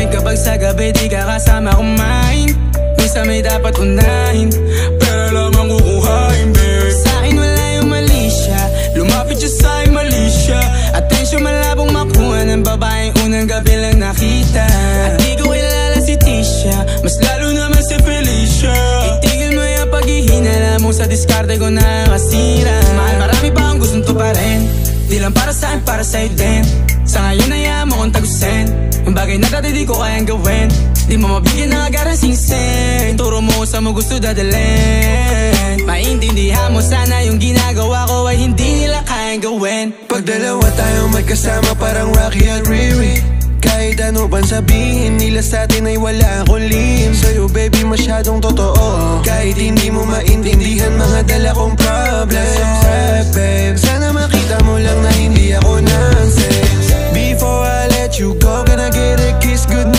kapag sa gabi di ka kasama kumain. Minsan may dapat unahin, pero lamang kukuhain, babe. Sa'kin wala yung mali siya, lumapit siya sa'kin mali siya. Atensyon malabong makuha ng babaeng unang gabi lang nakita. At di ko kilala si Tisha, mas lalo naman si Felicia. Itigil mo yung paghihinala mo sa diskarte ko na masira. Mahal, marami pa ang gustong tuparin, di lang para sa'kin, para sa'yo din. Sa ngayon ayaw mo kong tagusin yung bagay na dati di ko kayang gawin. Di mo mabigyan ng agarang singsing, turo mo sa mo gusto dadalhin. Maintindihan mo sana yung ginagawa ko ay hindi nila kayang gawin. Pag dalawa tayong magkasama parang Rocky at Riri, kahit ano bang sabihin nila sa'tin ay wala akong lihim. Sa'yo baby masyadong totoo, kahit hindi mo maintindihan mga dala kong problems. Babe, sana makita mo lang na hindi ako nonsense. Before I let you go, can I get a kiss good